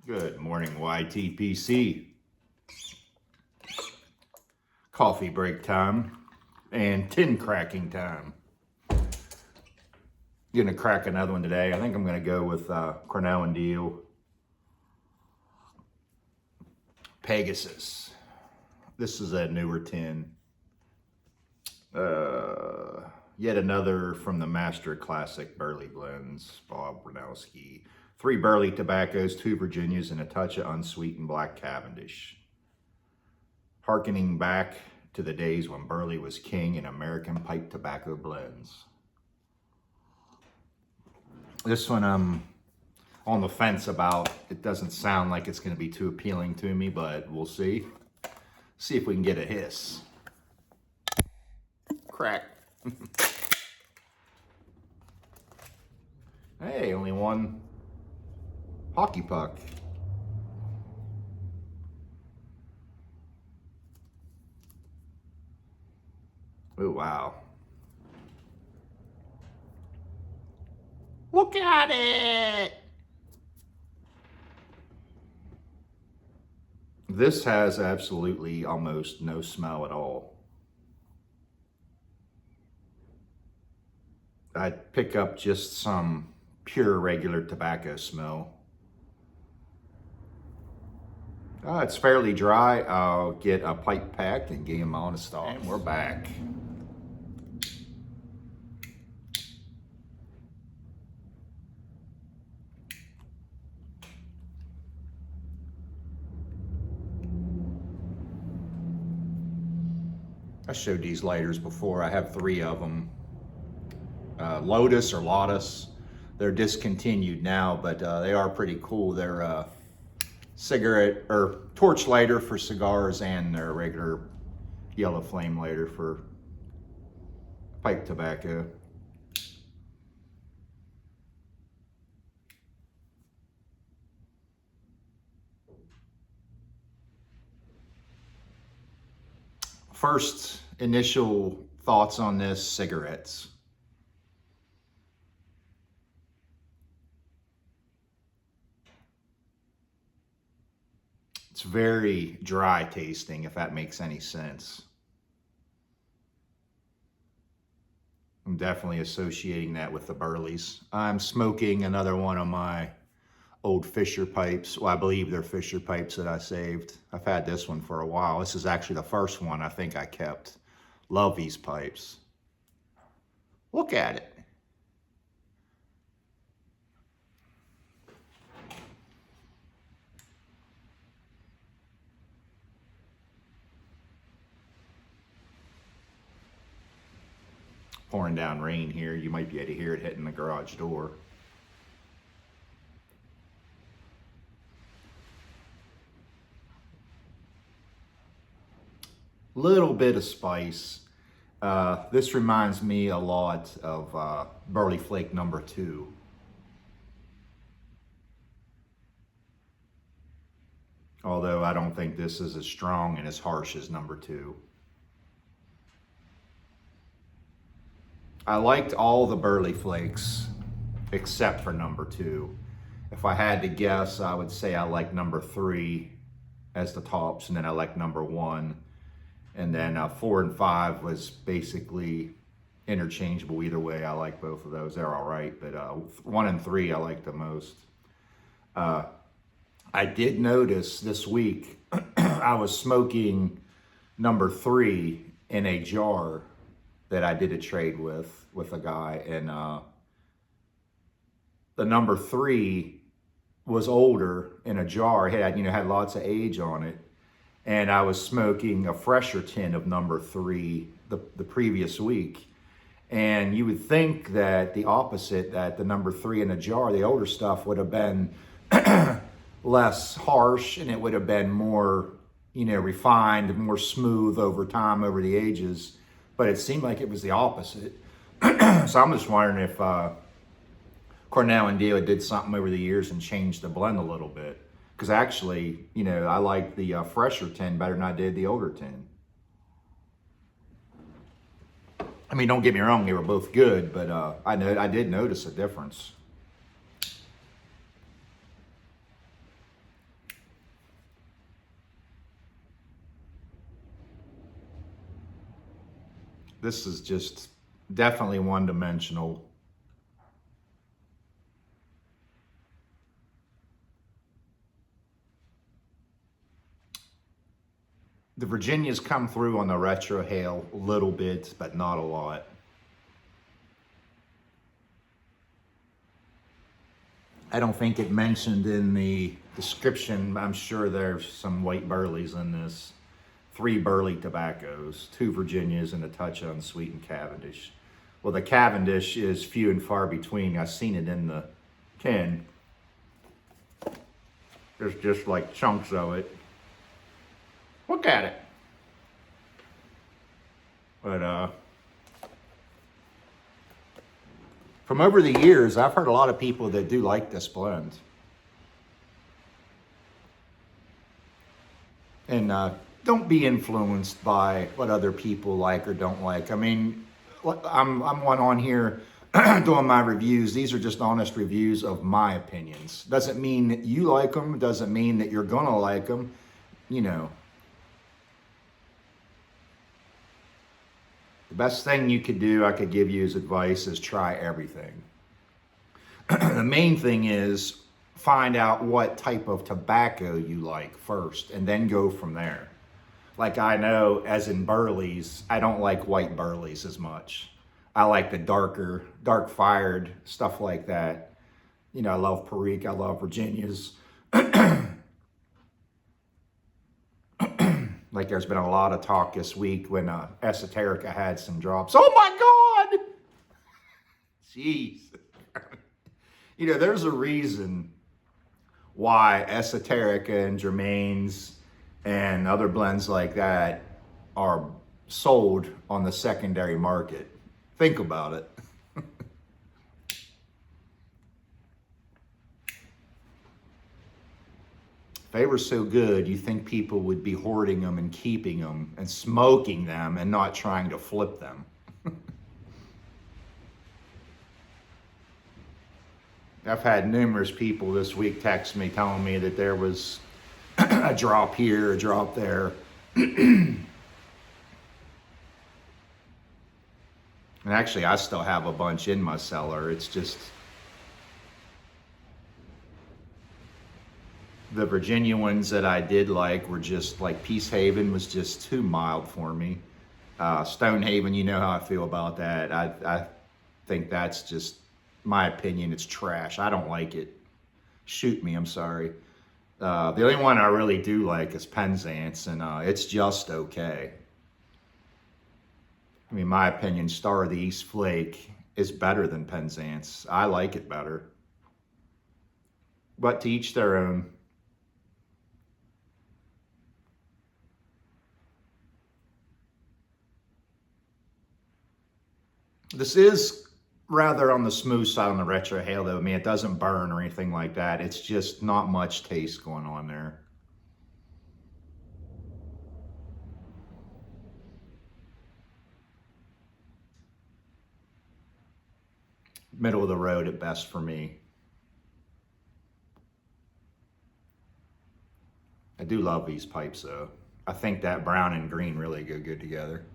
Good morning, YTPC. Coffee break time and tin cracking time. Gonna crack another one today. I think I'm gonna go with Cornell and Diehl. Pegasus. This is a newer tin. Yet another from the Master Classic Burley Blends, Bob Brunowski. 3 Burley tobaccos, 2 Virginias, and a touch of unsweetened black Cavendish. Harkening back to the days when Burley was king in American pipe tobacco blends. This one I'm on the fence about. It doesn't sound like it's going to be too appealing to me, but we'll see. See if we can get a hiss. Crack. Hey, only one hockey puck. Oh, wow. Look at it! This has absolutely almost no smell at all. I'd pick up just some pure regular tobacco smell. It's fairly dry. I'll get a pipe packed and get them on a stall. And we're back. I showed these lighters before. I have 3 of them. Lotus or Lotus. They're discontinued now, but they are pretty cool. They're cigarette or torch lighter for cigars, and their regular yellow flame lighter for pipe tobacco. First initial thoughts on this: cigarettes. It's very dry tasting, if that makes any sense. I'm definitely associating that with the Burleys. I'm smoking another one of my old Fisher pipes. Well, I believe they're Fisher pipes that I saved. I've had this one for a while. This is actually the first one I think I kept. Love these pipes. Look at it. Pouring down rain here. You might be able to hear it hitting the garage door. Little bit of spice. This reminds me a lot of Burley Flake number 2. Although I don't think this is as strong and as harsh as number 2. I liked all the Burley Flakes except for number 2. If I had to guess, I would say I like number 3 as the tops, and then I like number 1. And then 4 and 5 was basically interchangeable either way. I like both of those. They're all right, but 1 and 3 I like the most. I did notice this week I was smoking number 3 in a jar that I did a trade with a guy, and the number 3 was older in a jar. It had lots of age on it, and I was smoking a fresher tin of number 3 the previous week. And you would think that the opposite, that the number 3 in a jar, the older stuff, would have been less harsh, and it would have been more, refined, more smooth over time, over the ages. But it seemed like it was the opposite. So I'm just wondering if Cornell and Diehl did something over the years and changed the blend a little bit. Because actually, I like the fresher tin better than I did the older tin. I mean, don't get me wrong, they were both good, but I did notice a difference. This is just definitely one-dimensional. The Virginias come through on the retrohale a little bit, but not a lot. I don't think it mentioned in the description, I'm sure there's some white burleys in this. 3 burley tobaccos, 2 Virginias, and a touch of unsweetened Cavendish. Well, the Cavendish is few and far between. I've seen it in the tin. There's just like chunks of it. Look at it. But from over the years, I've heard a lot of people that do like this blend. And don't be influenced by what other people like or don't like. I mean, I'm one on here doing my reviews. These are just honest reviews of my opinions. Doesn't mean that you like them. Doesn't mean that you're gonna like them. You know. The best thing you could do, I could give you as advice, is try everything. The main thing is find out what type of tobacco you like first and then go from there. Like I know, as in burleys, I don't like white burleys as much. I like the darker, dark fired, stuff like that. You know, I love Perique, I love Virginias. Like there's been a lot of talk this week when Esoterica had some drops. Oh my God! Jeez. You know, there's a reason why Esoterica and Germain's and other blends like that are sold on the secondary market. Think about it. If they were so good, you think people would be hoarding them and keeping them and smoking them and not trying to flip them. I've had numerous people this week text me telling me that there was a drop here, a drop there. And actually, I still have a bunch in my cellar. It's just the Virginia ones that I did like were just like Peace Haven was just too mild for me. Stonehaven, you know how I feel about that. I think that's just my opinion. It's trash. I don't like it. Shoot me, I'm sorry. The only one I really do like is Penzance, and it's just okay. I mean, my opinion, Star of the East Flake is better than Penzance. I like it better. But to each their own. This is rather on the smooth side on the retrohale, though. I mean, it doesn't burn or anything like that. It's just not much taste going on there. Middle of the road at best for me. I do love these pipes, though. I think that brown and green really go good together.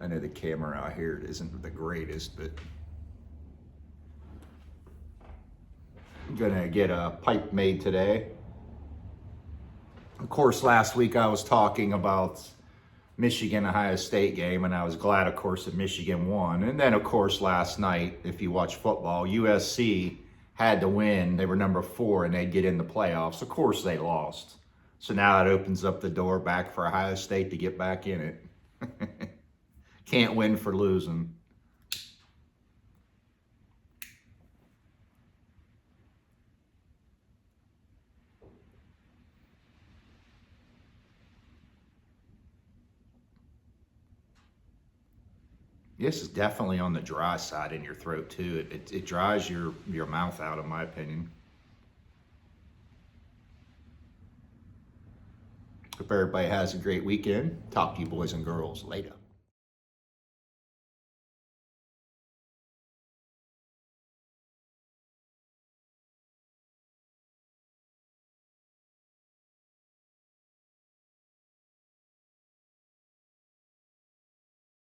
I know the camera out here isn't the greatest, but I'm gonna get a pipe made today. Of course, last week I was talking about Michigan-Ohio State game, and I was glad, of course, that Michigan won. And then, of course, last night, if you watch football, USC had to win. They were number 4, and they'd get in the playoffs. Of course, they lost. So now it opens up the door back for Ohio State to get back in it. Can't win for losing. This is definitely on the dry side in your throat too. It dries your mouth out, in my opinion. Hope everybody has a great weekend. Talk to you boys and girls later.